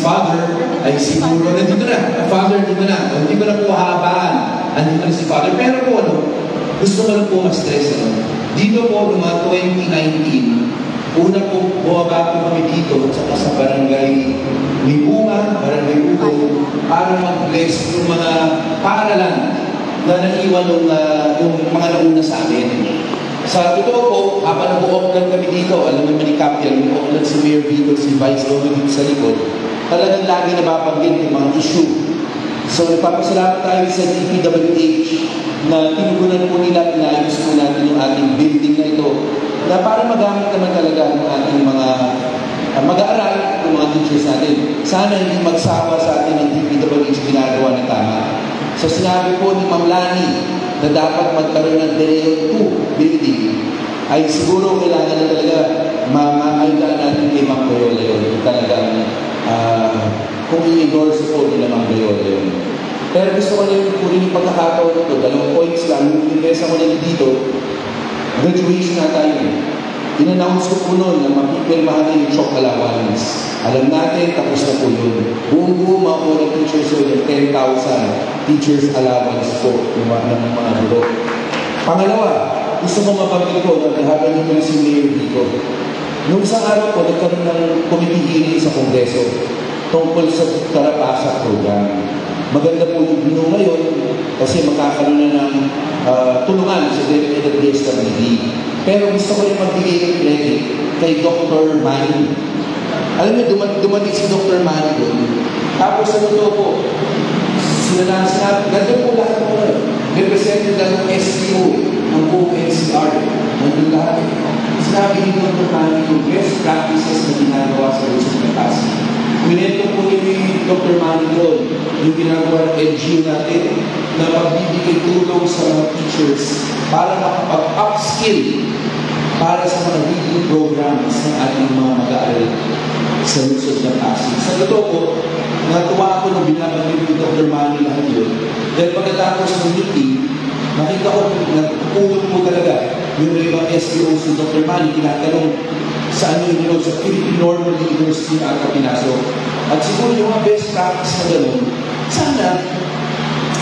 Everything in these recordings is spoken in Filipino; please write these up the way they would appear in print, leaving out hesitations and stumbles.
Father ay siguro nandito na. Ang Father nandito na. Hindi ko na po hahabaan. Nandito na si Father. Pero po gusto ko lang po ma-stress. Dito po, noong 2019, una po, bumaba po kami dito sa barangay Libunga, barangay Ugo, para mag-bless yung mga paaralan na naiwan yung mga nauna sa amin. Sa totoo po, habang nag-o-off lang kami dito, alam naman ni Captain, nag-o-off lang si Mayor Vito, si Vice Dominic sa likod, talagang lagi nababanggit yung mga issue. So, nagpapasalamat tayo sa DPWH na tinugunan po nila, inayos po natin yung ating building na ito, na para magamit naman talaga ng ating mga mag-aaral ng mga teachers natin. Sana hindi magsawa sa atin ng DPWH ginagawa na tama. So sinabi po ni Ma'am Lani na dapat magkaroon ng DELEO 2 building, ay siguro kailangan na talaga ma-ayudan natin kay Ma'am Loyola yun. Talagang kung i-endorse po nila Ma'am Loyola yun. Pero gusto ko rin yung pagkakataon ito, 2 points lang, yung interesa ko na dito, graduation na tayo. In-announce ko po noon na mapipirmahan na yung chalk allowance. Alam natin, tapos na po yun. Buong mga teachers yun, 10,000 teachers allowance po ng mga guro. Pangalawa, gusto ko mabanggit ko na habang nito si Mayor Vico. Noong isang araw po, nagkaroon ng committee hearing sa Kongreso tungkol sa Karapasa program. Maganda po yung bino ngayon kasi makakaroon na ng tulungan sa Dedicated DSWD. Pero gusto ko yung magbigay ng credit kay Dr. Manny. Alam niyo, dumating si Dr. Manny doon. Tapos sa totoo po, sinabi, ganda po lahat po ngayon. Represented lang ng SPO, ng buong NCR, nandun lahat. Sinabi ni Dr. Manny yung best practices na ginagawa sa Luzon ng Pasig. Minento po ni Dr. Manny doon yung ginagawa ng LGU natin na magbibigay tulong sa mga teachers para makapag-upskill para sa mga video programs ng ating mga mag-aaral sa Luzon ng Pasig. Sa totoo po, natuwa ako nung binabanggit ni Dr. Manny lahat yun. Dahil pagkatapos ng meeting, nakita ko, nagpupunod po talaga yung ibang SPO si Dr. Manny, tinatanong saan yun sa Philippine Normal University at Kapinasok. At siguro yung mga best practice na gano'n, sana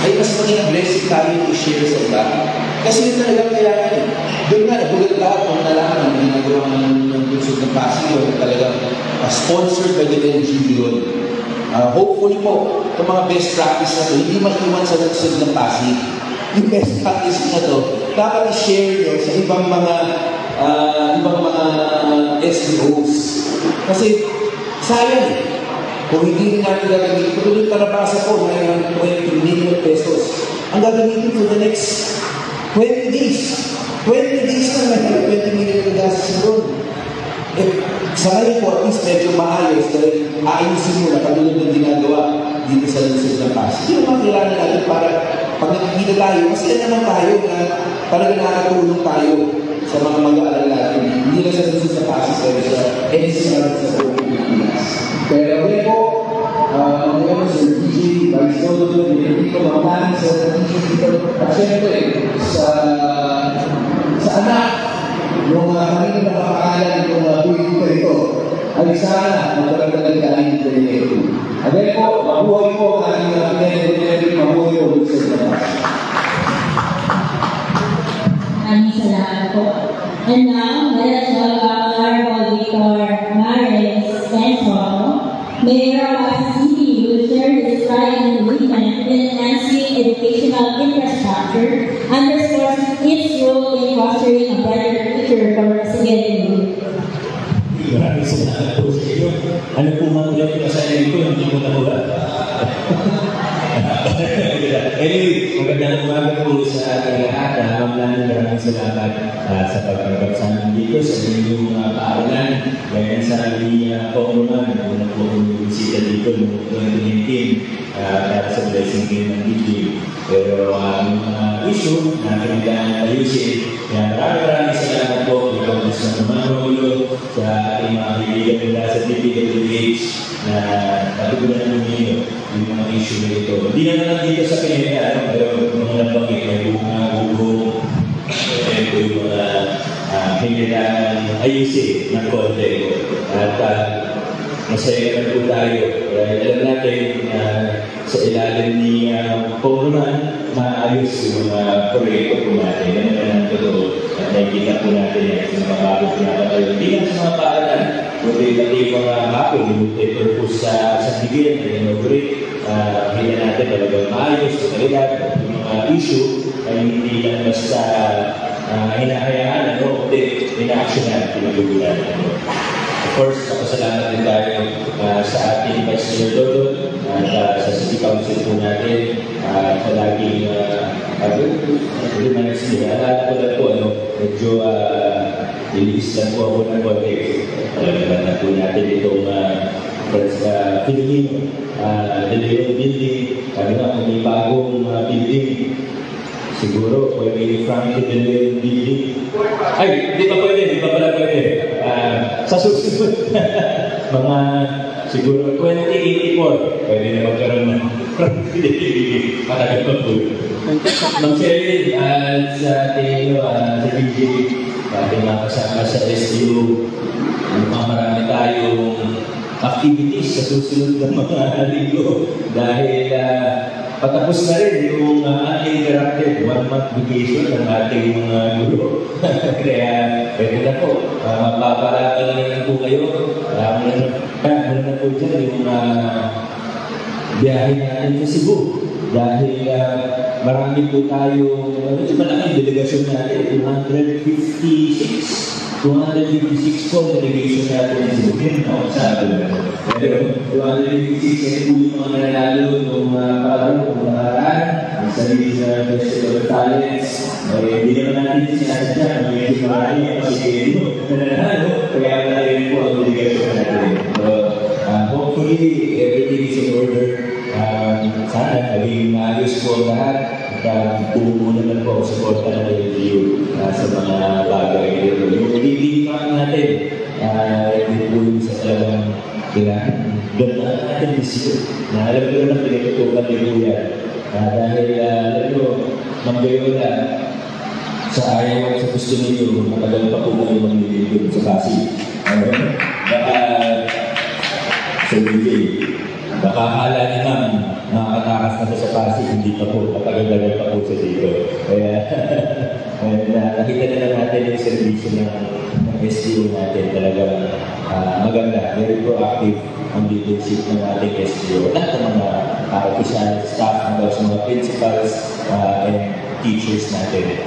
ay mas maging blessing tayo i-share sa iba. Kasi yun talagang kailangan eh. Doon nga, nagulat lahat kung nalaman ang ginagawa ng Luzon ng Pasig yun, talagang sponsored by the NGO yun. Hopefully po, itong mga best practice na ito, hindi maiwan sa Luzon ng Pasig. Yung best practice na ito, dapat i-share nyo sa ibang mga SBOs. Kasi sayang eh. Kung hindi natin gagamitin, kung yung karabasa ko, mayroon 20 million pesos. Ang gagamitin for the next 20 days. 20 days na mayroon 20 million na gastos doon. Sa ngayon po, at least medyo maayos dahil aayusin mo na katulad ng ginagawa dito sa Luzon ng Pasig. Yung mga kailangan natin para pag nakikita tayo, kasi yan naman tayo na talagang nakatulong tayo sa mga mag-aaral natin. Hindi lang sa Luzon ng Pasig, pero sa NCR sa buong Pilipinas. Pero ngayon po, ngayon Sir DJ, Vice Dodo, dito mga sa DJ dito. At syempre, sa anak, yung kanina nakakalan yung buhay ito, ay sana magpagandang kain dito ito. At ngayon po, mabuhay po ang ating pinag-pinag, mabuhay po sa mga. Maraming salamat po. And now, let us welcome Honorable Victor Mares Central, Mayor of City, who will share his pride and commitment in enhancing educational infrastructure, underscores its role in fostering a better future for Resident. Maraming salamat po sa iyo. Ano po man ulit yung kasayan ko, hindi ko nakuha. Anyway, magandang umaga po sa ating lahat. Maraming salamat sa pagkakasama dito sa inyong paaralan. Gaya sa aming paunuman, una po kong bisita dito noong 2019 para sa blessing game ng DJ. Pero ang mga issue na kailangan ayusin. Maraming salamat po ikaw sa mga Mangulo, sa ating mga kaibigan nila sa DPWH na patugunan ninyo yung mga issue na ito. Hindi naman dito sa Pinaya, pero mga nabanggit na yung mga gugo, ito yung mga kailangan ayusin ng konti. At masaya na po tayo dahil maayos yung mga proyekto po natin. Yan naman ang totoo. At nakikita po natin yan sa mga bago pinapatayo. Hindi lang sa mga paanan, kundi pati yung mga bago, yung multi-purpose sa bigyan, na inaugurate. Hila natin talagang maayos, sa kalidad, yung mga issue ay hindi lang basta hinahayaan, kundi ina-actionan, pinag-ugulan. Of course, kapasalamat din tayo sa ating Vice Mayor Dodon, sa City Council po natin, sa laging reminds nila. Alala ko na po, medyo iliis lang po ako ng konti. Alam na po natin itong Philippine building, kami nga kung may bagong building, siguro pwede yung Franklin de Leon building. Ay, di pa pala pwede. Sa susunod, mga siguro 2084, pwede na magkaroon ng Franklin de Leon. Matagal pa po. Ma'am Sheryl, sa ating sa BJ, ating mga kasama sa SU, marami tayong activities sa susunod ng mga linggo dahil patapos na rin yung uninterrupted one-month vacation ng ating mga guro. Kaya pwede na po, mapaparata na rin po kayo. Muna na po dyan yung biyahe natin sa Cebu. Dahil marami po tayo, medyo malaking delegasyon natin, 256 po delegation natin sa Cebu. Pero 256 ay po yung mga nanalo ng sa Festival of Talents. Hindi naman natin sinasadya, medyo marami kasi nanalo, kaya na rin po ang delegation natin. Hopefully, everything is in order. Sana maging maayos po ang lahat at puno naman po ang suporta ng LGU sa mga bagay dito. Yung leading fund natin, hindi po yung sa talagang kailangan. Ganda natin this year. Alam ko na pinatutukan ni Kuya. Dahil alam ko, manggayola sa ayaw at sa gusto ninyo, matagal pa po kayo maglilingkod sa Pasig. Baka sa DJ, baka akala ni Ma'am, makakatakas na sa Pasig, hindi pa po, matagal-tagal pa po sa dito. Kaya, nakita na natin yung servisyo ng SDO natin, talagang maganda, very proactive ang leadership ng ating SDO. Lahat ng mga official staff, hanggang sa mga principals and teachers natin.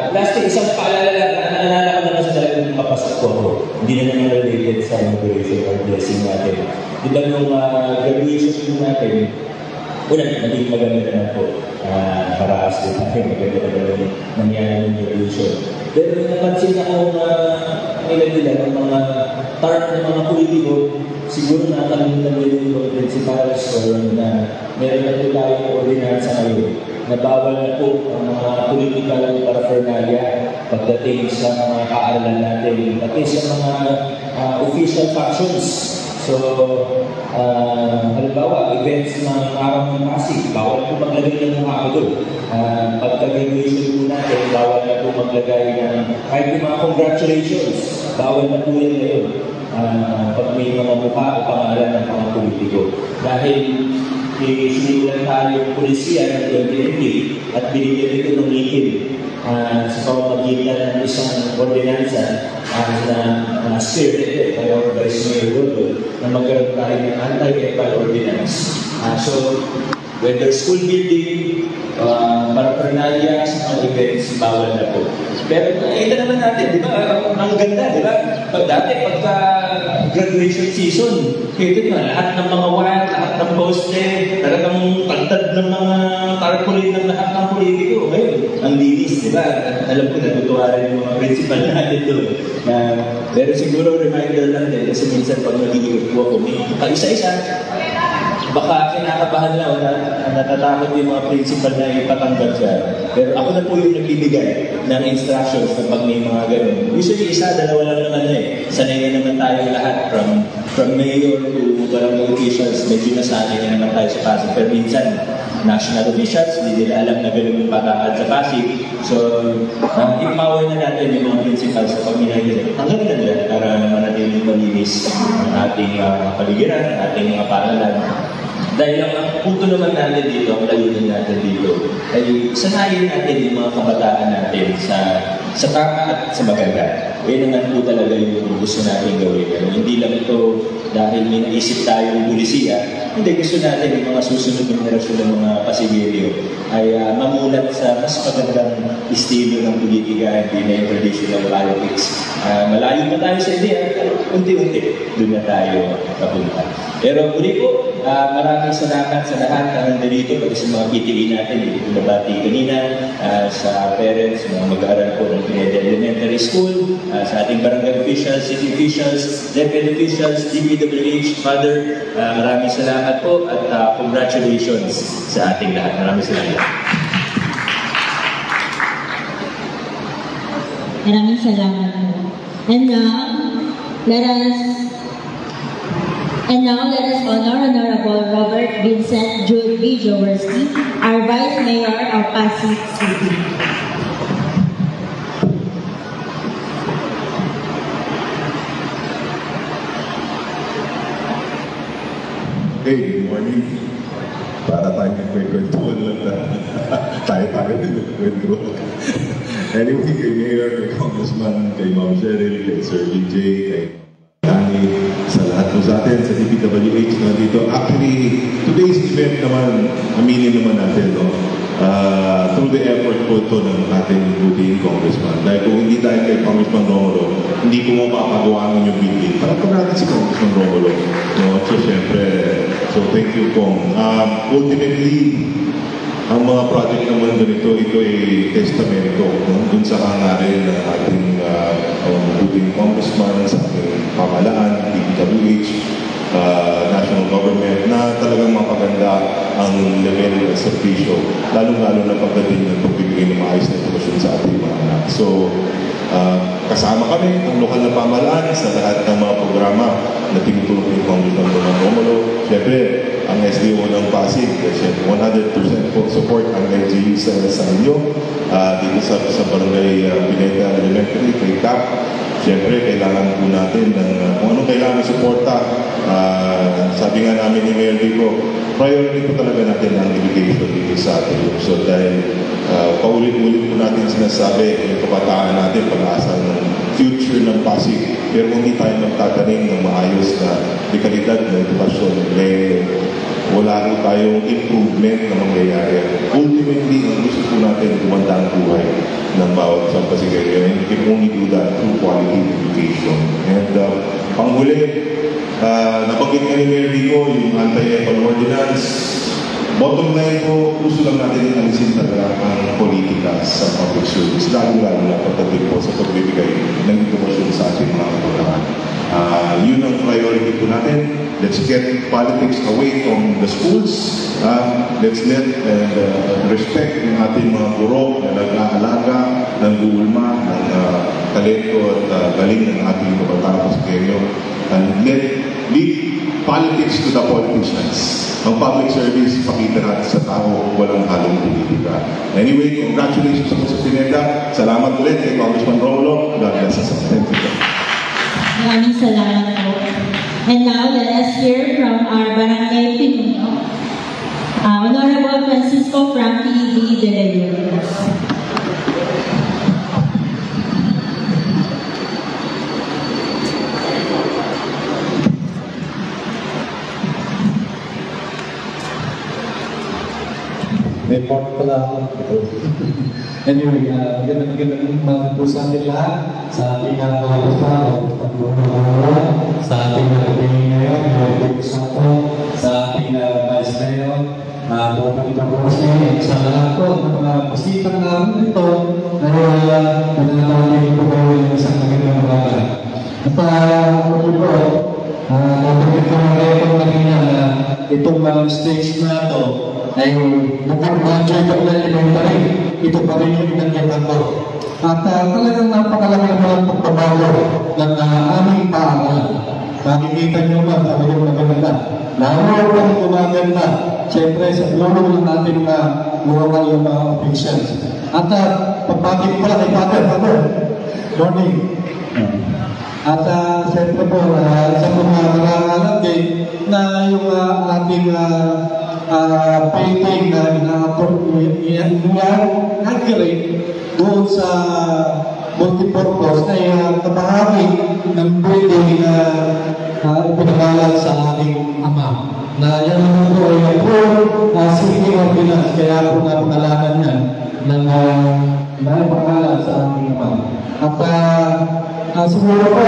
Lastly, isang paalala lang, naalala ko naman sa talagang papasok ko ako. Hindi na naman related sa inauguration or blessing natin. Di ba nung graduation natin, una, naging maganda naman po. Para as din natin, maganda naman nangyari ng graduation. Pero napansin ako nila ng mga part ng mga politiko, siguro nakakalimutan nila yung mga principals or na meron na po tayong ordinansa ngayon na bawal na po ang mga political paraphernalia pagdating sa mga kaaralan natin, pati sa mga official functions. So, halimbawa, events ng araw ng Pasig, bawal po maglagay ng mukha ko doon. Pagka-graduation po natin, bawal na po maglagay ng kahit yung mga congratulations, bawal na po yan ngayon. Pag may mga mukha o pangalan ng mga politiko. Dahil sinimulan tayo yung polisiya ng 2020 at binigyan ito ng lihim sa pamamagitan ng isang ordinansa na spearheaded by our Vice Mayor Dodon na magkaroon tayo ng anti-EPAL ordinance. So, whether school building, paraphernalia sa mga events, bawal na po. Pero ito naman natin, di ba? Ang ganda, di ba? Dati, pagka graduation season, ito na, lahat ng mga wire, lahat ng poste, talagang tagtad ng mga tarpaulin ng lahat ng politiko. Ngayon, ang linis, di ba? Alam ko, natutuwa rin yung mga principal natin doon. Pero siguro, reminder lang din, kasi minsan pag nagiging po ako, may isa-isa, baka kinakabahan lang o natatakot yung mga principal na ipatanggap siya. Pero ako na po yung nagbibigay ng instructions kapag may mga ganun. Usually isa, dalawa lang naman Sanay na naman tayo lahat from mayor to barangay officials. Medyo nasanay na naman tayo sa Pasig. Pero minsan, national officials, hindi nila alam na ganun yung pataan sa Pasig. So, empower na natin yung mga principals sa pag-minagilan. Hanggang na nila para manatiling malinis ang ating paligiran, ating mga paaralan. Dahil ang punto naman natin dito, ang layunin natin dito, ay sanayin natin yung mga kabataan natin sa tama at sa maganda. Yan naman po talaga yung gusto natin gawin. Hindi lang ito dahil may naisip tayong pulisiya, hindi, gusto natin yung mga susunod na henerasyon ng mga Pasiguerio ay mamulat sa mas magandang estilo ng politika, hindi na yung traditional politics. Malayo pa tayo sa ideya, pero unti-unti doon na tayo papunta. Pero muli po, maraming salamat sa lahat na nandito, pati sa mga PTE natin, yung nabati kanina, sa parents, mga mag-aaral po ng Pineda Elementary School, sa ating barangay officials, city officials, DepEd officials, DPWH, Father, maraming salamat po at congratulations sa ating lahat. Maraming salamat. Maraming salamat po. And now, let us honor Honorable Robert Vincent Jude B. Jaworski, our Vice Mayor of Pasig City. Hey, good morning. Para tayo nagkwekwentuhan lang na tayo din nagkwekwentuhan. Anyway, kay Mayor, kay Congressman, kay Ma'am Cheryl, kay Sir DJ, kay Dani, sa lahat po sa atin, sa DPWH na dito. Actually, today's event naman, aminin naman natin, no? Through the effort po ito ng ating buting Congressman. Dahil kung hindi dahil kay Congressman Romulo, hindi po mapapagawa ng yung bigay. Para po natin si Congressman Romulo. No? So, syempre, thank you, Kong. Ultimately, ang mga project naman ganito, ito ay testamento, no? Dun sa hangarin ng ating buting Congressman, sa ating pamalaan, DPWH, national government, na talagang mapaganda ang level ng servisyo, lalong-lalo na pagdating ng pagbibigay ng maayos na informasyon sa ating mga anak. So, kasama kami, ang lokal na pamahalaan sa lahat ng mga programa na tinutulong ni Congressman Romulo. Siyempre, ang SDO ng Pasig, siyempre 100% po support ang LGU sa inyo. Dito sa Barangay Pineda Elementary, kay CAP. Siyempre, kailangan po natin ng kung anong kailangan suporta. Sabi nga namin ni Mayor Vico, priority po talaga natin ang education dito sa ating lungsod dahil paulit-ulit po natin sinasabi yung kabataan natin pag-asa ng future ng Pasig. Pero kung hindi tayo magtatanim ng maayos na dekalidad na edukasyon, wala rin tayong improvement na mangyayari. Ultimately, ang gusto po natin gumanda ang buhay ng bawat isang Pasiguerio, and we can only do that through quality education. And panghuli, nabanggit nga ni Mayor Vico, yung anti-EPAL ordinance. Bottom line po, gusto lang natin alisin talaga ang politika sa public service, lalo-lalo na pagdating po sa pagbibigay ng informasyon sa ating mga kabataan. Yun ang priority po natin. Let's get politics away from the schools. Let's let respect ng ating mga guro na nag-aalaga, nag-uulma, ng talento at galing ng ating kabataan Pasiguerio. And leave politics to the politicians. Ang public service, pakita natin sa tao, walang halong politika. Anyway, congratulations ako sa Pineda. Salamat ulit kay Congressman Romulo. God bless us. Thank you. Maraming salamat po. And now, let us hear from our Barangay Pinuno, Honorable Francisco Frankie D. De Leon. Report pala ako. Anyway, magandang mga po sa ating lahat, sa ating sa ating nagpili ngayon, sa ating vice mayor, pupunta po kasi sa lahat po, mga pasipang namin ito, dahil pinanawagin po kayo ng isang magandang bagay. At po, nabanggit ko ng record na ganyan na itong stage na ito, ay bukod graduate ako ng elementary, ito pa rin yung pinagyaman ko. At talagang napakalaking mga pagbabago ng aming paaralan. Makikita nyo ba, talagang maganda. Lalo ang gumaganda, siyempre sa tulong ng ating lokal yung mga officials. At pagpapit pala kay Father, morning. At siyempre po, isang mga din na yung ating painting na inaccurate doon sa multipurpose ay kabahagi ng building na ipinagalan sa aking ama. Na yan naman po ay city ordinance, kaya po napakalanan yan ng pangalan sa aking ama. At siguro po,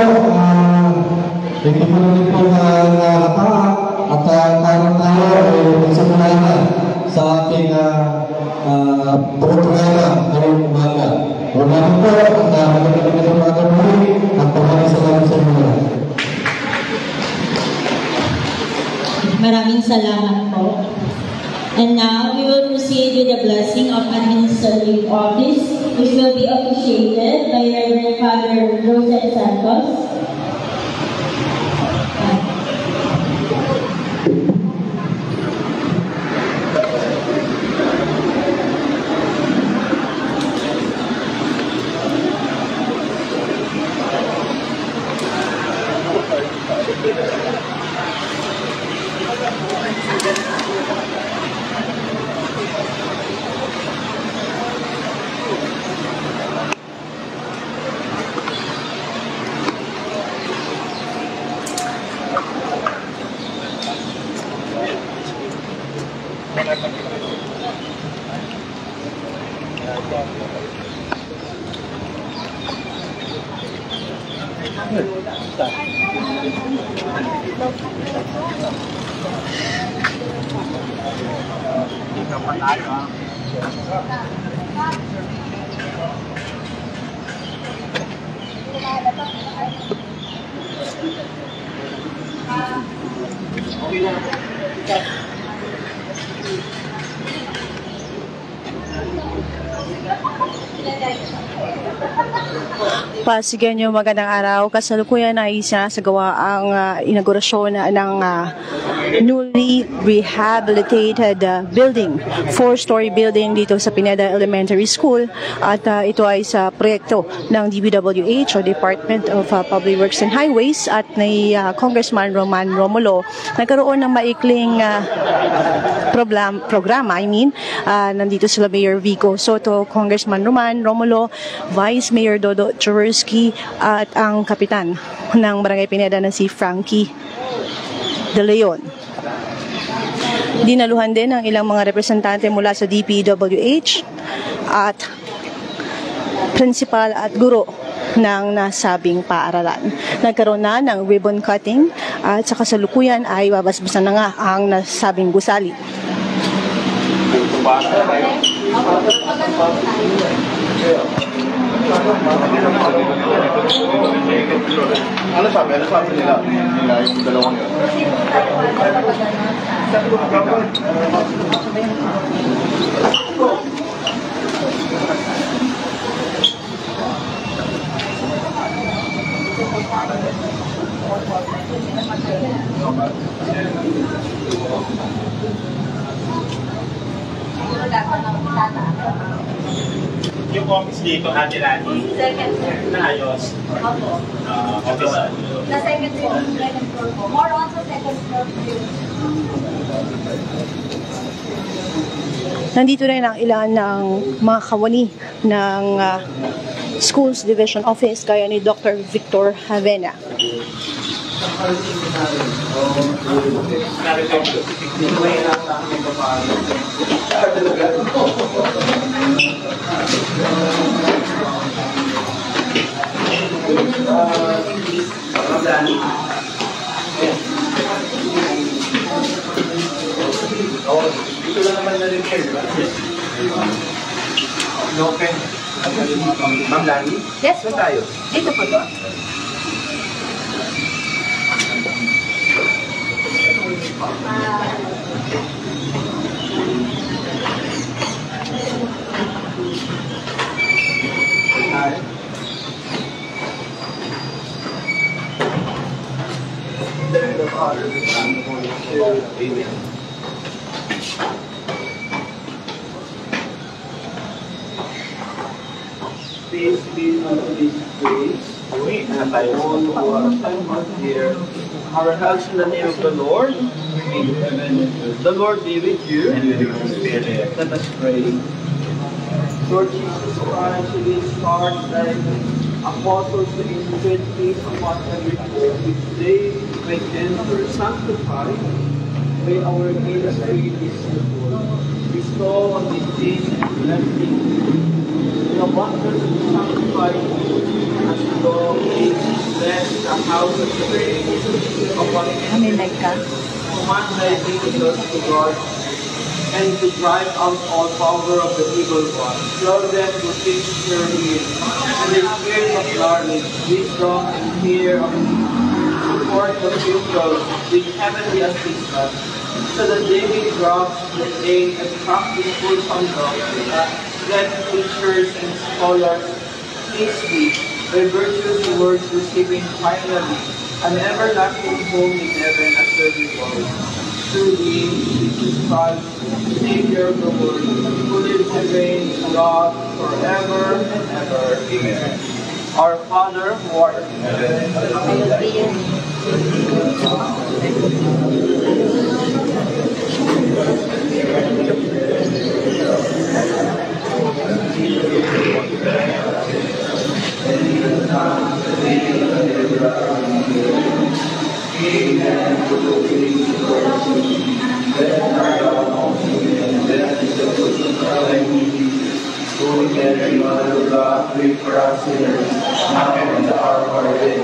hindi ko na rin po nakataak at parang tayo ay nagsimula sa ating programa ngayong umaga. Wala po at magandang umaga muli at maraming salamat sa inyo. Maraming salamat po. And now, we will proceed with the blessing of administrative office, which will be officiated by Reverend Father Joseph Santos. Pasigan nyo, magandang araw. Kasalukuyan ay sinasagawa ang inaugurasyon ng newly rehabilitated building, 4-story building dito sa Pineda Elementary School. At ito ay sa proyekto ng DPWH o Department of Public Works and Highways at ni Congressman Roman Romulo. Nagkaroon ng maikling programa. Nandito sila Mayor Vico Soto, Congressman Roman Romulo, Vice Mayor Dodo Jaworski at ang kapitan ng Barangay Pineda na si Frankie De Leon. Dinaluhan din ang ilang mga representante mula sa DPWH at principal at guro ng nasabing paaralan. Nagkaroon na ng ribbon cutting at sa kasalukuyan ay babasbasan na nga ang nasabing gusali. Ano sabi nila? Yung dalawang yun. Yung office dito, Ate Lani? Second floor. Naayos? Opo. Office? Na second floor. Second floor po. More on sa second floor. Nandito rin ang ilan ng mga kawani ng Schools Division Office gaya ni Dr. Victor Havena. Ito lang naman na repair, di ba? Okay. Ma'am Lani? Yes po. Saan tayo? Dito po to. Please be on this place. We and by all who are assembled here, our hearts in the name of the Lord. The Lord be with you. And with your spirit. Let us pray. Lord Jesus Christ, who did start like apostles to institute peace upon every earth, which they may enter, sanctify, may our greatest faith is simple. Bestow on these things and blessing, the abundance of sanctified as the Lord bless the house of the faith upon it. Command thy angels to guard and to drive out all power of the evil one. Show them to teach their will, and the spirit of knowledge, wisdom, and fear of support the people with heavenly assistance, so that they may grasp the aim and practice full conduct. Let teachers and scholars easily, by virtuous words receiving finally an everlasting home in heaven as their reward. Through thee, Jesus Christ, Savior of the world, who lives and reigns God forever and ever. Amen. Our Father, who art in heaven, hallowed be thy name. Holy Mary, Mother of God, pray for us sinners, now and at the hour of our death.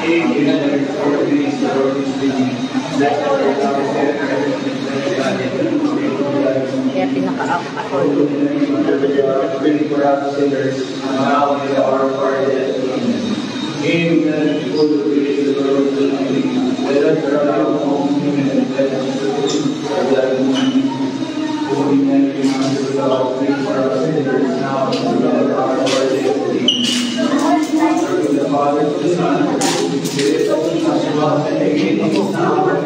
Amen. For grace, the Lord is with you. Blessed are you among women, Holy Mary, Mother of God, pray for us sinners, now and at the hour of our death. Amen. For the grace, the Lord is with you. Let us arise among women and blessed is the fruit of thy womb. Holy Mary, Mother of God, pray for us sinners, now and at the hour of our death. Glory to the Father, to the Son, and to the Spirit, as was in the beginning, now and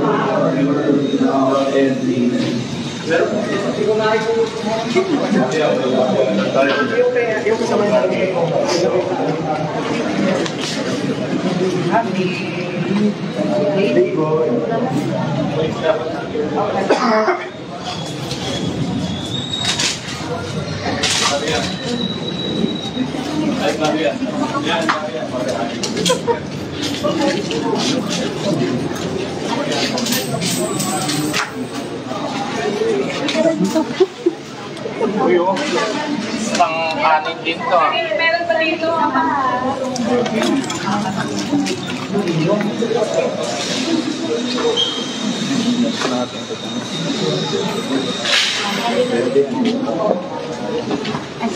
forever, now and amen. Isang kanin din to. Meron pa dito.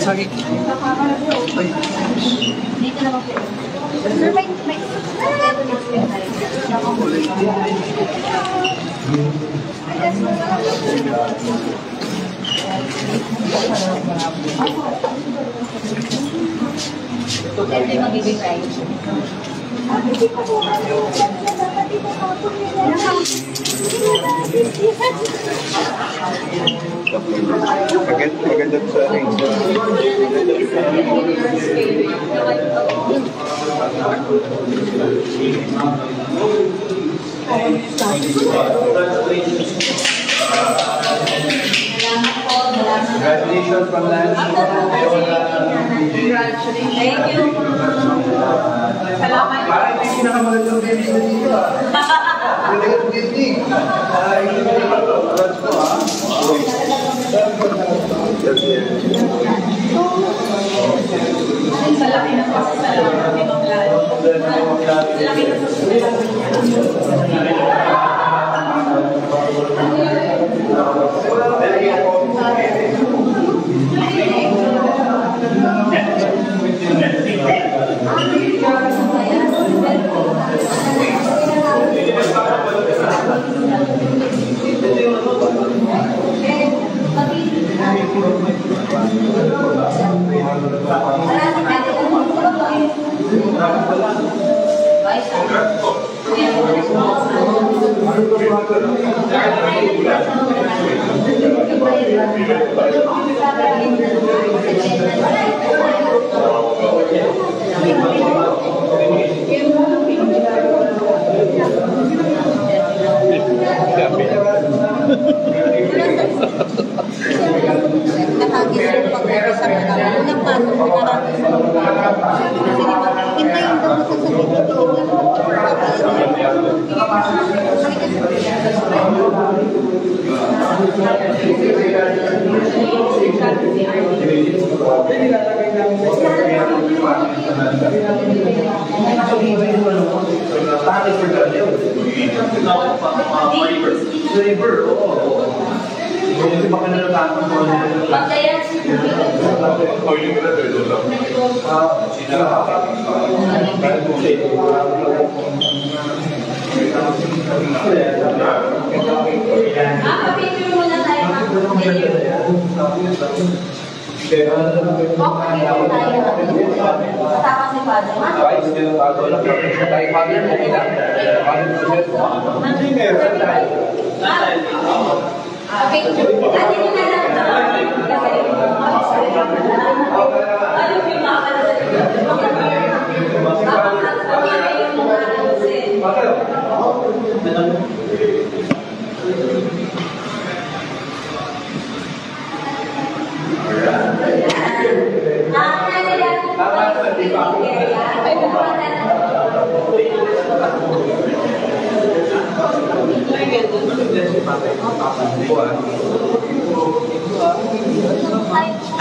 Sorry. Dito naman po. Sir, may ito yung magibigay. Maganda sa akin. Congratulations from Lance. Thank you. Salamat. Parang yung pinakamagandang baby na dito. Magandang baby. Congrats po ha. Sa laki na po. Sa laki ng klaro. Sa laki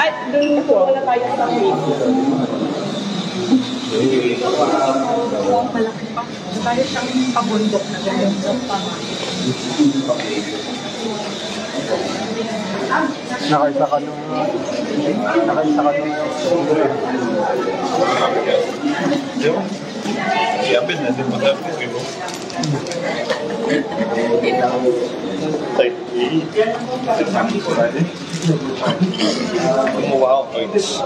Ay, doon po. Wala tayo sa malaki pa. Tayo siyang pabundok na ganyan. Nakaisa ka nung siapin natin matapos kayo. Wow, points.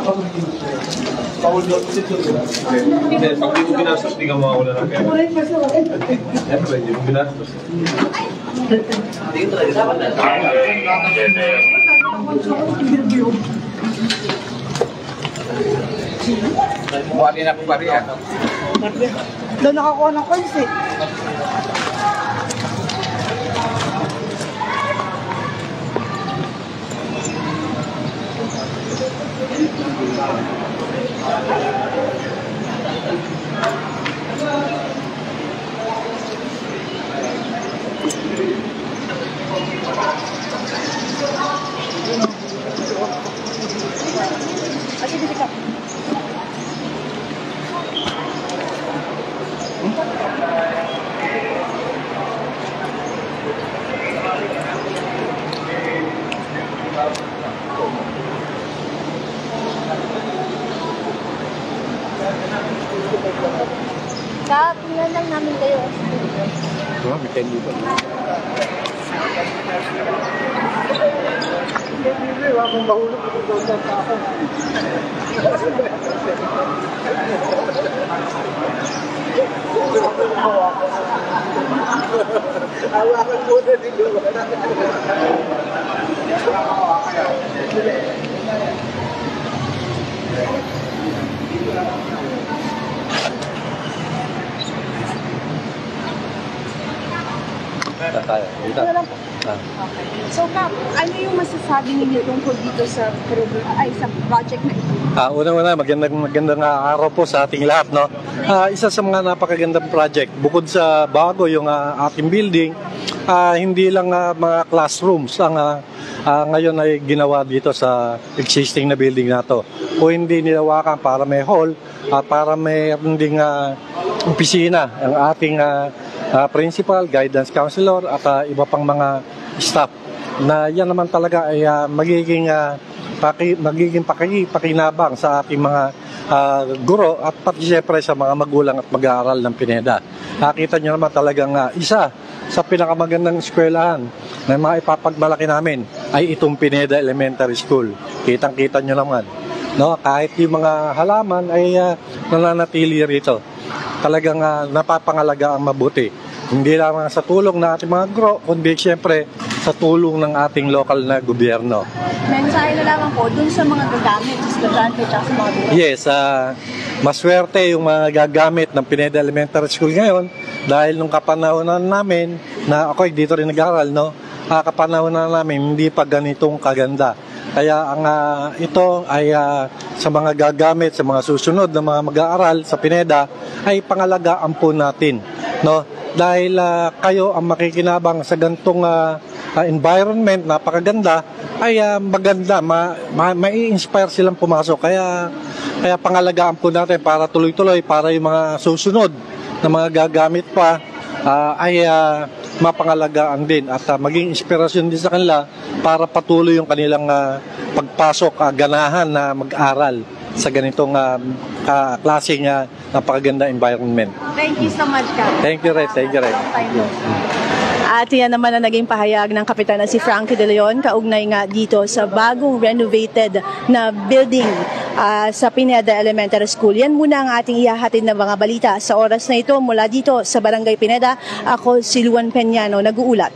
Hindi, pag di mo binastos, di ka makawala ng pera. Siyempre, di mo binastos. Hindi ko talaga dapat na. Mukha din ako pa rin. Doon nakakuha ng coins eh. Tingnan lang namin kayo. may 10 dito. Hindi, wakong mahulog ito doon sa ako. Hawakan mo na din doon. Tayo. Okay. So, Kap, ano yung masasabi ninyo tungkol dito sa sa project na ito? Unang-una, magandang araw po sa ating lahat, no? Isa sa mga napakagandang project, bukod sa bago yung ating building, hindi lang mga classrooms ang ngayon ay ginawa dito sa existing na building na to. O hindi nilawakan para may hall at para may ding opisina ang ating principal, guidance counselor at iba pang mga staff na yan naman talaga ay magiging pakinabang sa ating mga guro at pati siyempre sa mga magulang at mag-aaral ng Pineda. Nakita nyo naman talagang isa sa pinakamagandang eskwelahan na mga ipapagmalaki namin ay itong Pineda Elementary School. Kitang-kita nyo naman. No? Kahit yung mga halaman ay nananatili rito. Talagang napapangalaga ang mabuti. Hindi lamang sa tulong ng ating mga guro, kundi siyempre sa tulong ng ating lokal na gobyerno. Mensahe na lamang po dun sa mga gagamit, sa estudyante at sa mga guro. Yes, maswerte yung mga gagamit ng Pineda Elementary School ngayon dahil nung kapanahonan namin na ako dito rin nag-aral, no, kapanahonan namin hindi pa ganitong kaganda. Kaya ang ito ay sa mga gagamit, sa mga susunod na mga mag-aaral sa Pineda ay pangalagaan po natin, no? Dahil kayo ang makikinabang sa gantong environment, napakaganda, ay maganda, mai-inspire silang pumasok. Kaya pangalagaan po natin para tuloy-tuloy, para yung mga susunod na mga gagamit pa ay mapangalagaan din at maging inspirasyon din sa kanila para patuloy yung kanilang pagpasok, ganahan na mag-aral sa ganitong klaseng napakaganda environment. Thank you so much, Kap. Thank you, Red. Thank you, Red. At yan naman ang naging pahayag ng kapitan na si Frankie De Leon kaugnay nga dito sa bagong renovated na building sa Pineda Elementary School. Yan muna ang ating ihahatid na mga balita sa oras na ito mula dito sa Barangay Pineda. Ako si Luan Peñano, nag-uulat.